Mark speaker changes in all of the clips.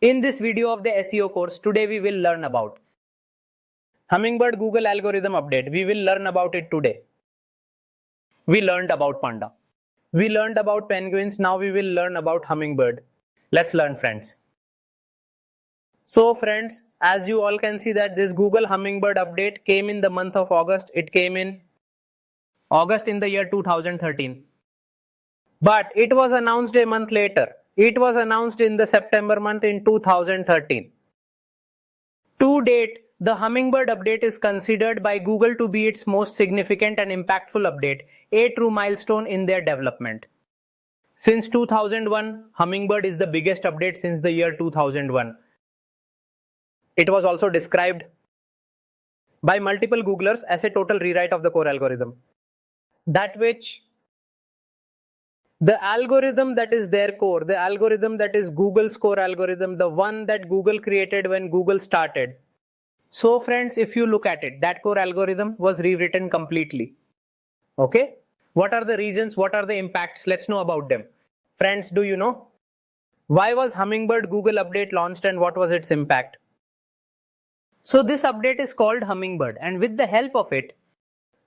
Speaker 1: In this video of the SEO course, today we will learn about Hummingbird Google algorithm update. We will learn about it today. We learned about panda. We learned about penguins. Now we will learn about hummingbird. Let's learn, friends. So friends, as you all can see that this Google Hummingbird update came in the month of August. It came in August in the year 2013. But it was announced a month later. It was announced in the September month in 2013. To date, the Hummingbird update is considered by Google to be its most significant and impactful update, a true milestone in their development. Since 2001, Hummingbird is the biggest update since the year 2001. It was also described by multiple Googlers as a total rewrite of the core algorithm. That which the algorithm that is their core, the algorithm that is Google's core algorithm, the one that Google created when Google started. So friends, if you look at it, that core algorithm was rewritten completely. Okay? What are the reasons? What are the impacts? Let's know about them. Friends, do you know? Why was Hummingbird Google update launched and what was its impact? So this update is called Hummingbird, and with the help of it,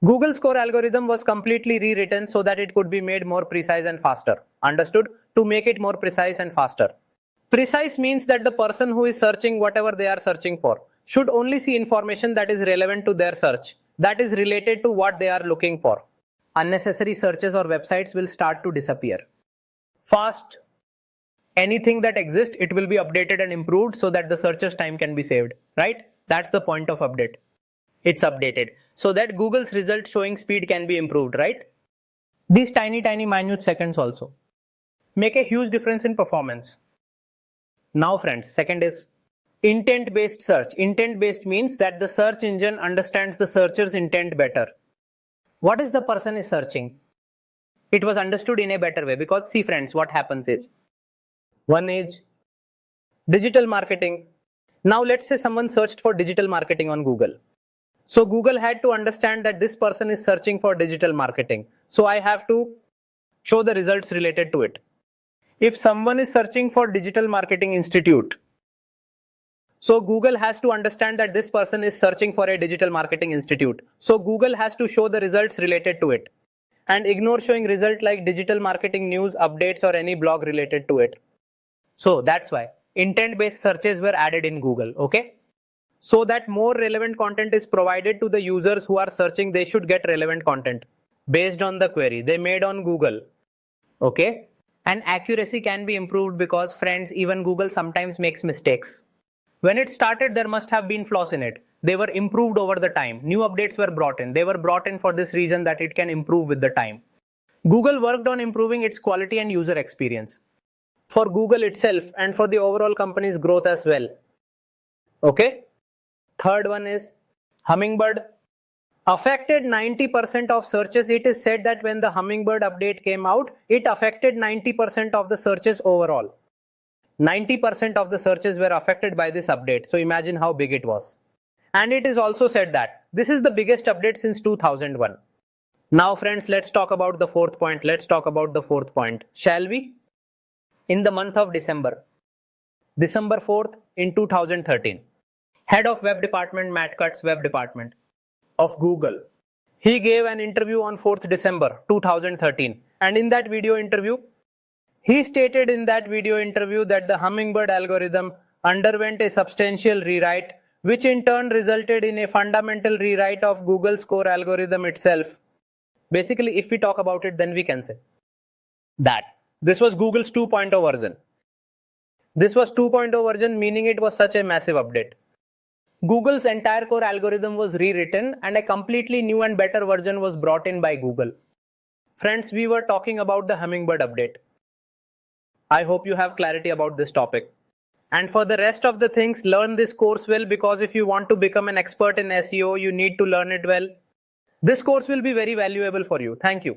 Speaker 1: Google's core algorithm was completely rewritten so that it could be made more precise and faster. Understood? To make it more precise and faster. Precise means that the person who is searching whatever they are searching for should only see information that is relevant to their search, that is related to what they are looking for. Unnecessary searches or websites will start to disappear. Fast, anything that exists, it will be updated and improved so that the searcher's time can be saved, right? That's the point of update. It's updated so that Google's result showing speed can be improved, right? These tiny minute seconds also make a huge difference in performance. Now friends, second is intent-based search. Intent-based means that the search engine understands the searcher's intent better. What is the person is searching? It was understood in a better way because see friends, what happens is, one is digital marketing. Now let's say someone searched for digital marketing on Google. So Google had to understand that this person is searching for digital marketing. So I have to show the results related to it. If someone is searching for digital marketing institute, so Google has to understand that this person is searching for a digital marketing institute. So Google has to show the results related to it and ignore showing result like digital marketing news, updates or any blog related to it. So that's why intent-based searches were added in Google, okay? So that more relevant content is provided to the users who are searching. They should get relevant content based on the query they made on Google, okay? And accuracy can be improved because friends, even Google sometimes makes mistakes. When it started, there must have been flaws in it. They were improved over the time. New updates were brought in. They were brought in for this reason that it can improve with the time. Google worked on improving its quality and user experience for Google itself and for the overall company's growth as well. Okay? Third one is Hummingbird affected 90% of searches. It is said that when the Hummingbird update came out, it affected 90% of the searches overall. 90% of the searches were affected by this update. So imagine how big it was. And it is also said that this is the biggest update since 2001. Now friends, let's talk about the fourth point. Let's talk about the fourth point. Shall we? In the month of December 4th in 2013, Head of Web Department, Matt Cutts, Web Department of Google, he gave an interview on 4th December 2013. And in that video interview, he stated that the Hummingbird algorithm underwent a substantial rewrite, which in turn resulted in a fundamental rewrite of Google's core algorithm itself. Basically, if we talk about it, then we can say that this was Google's 2.0 version. This was 2.0 version, meaning it was such a massive update. Google's entire core algorithm was rewritten and a completely new and better version was brought in by Google. Friends, we were talking about the Hummingbird update. I hope you have clarity about this topic. And for the rest of the things, learn this course well, because if you want to become an expert in SEO, you need to learn it well. This course will be very valuable for you. Thank you.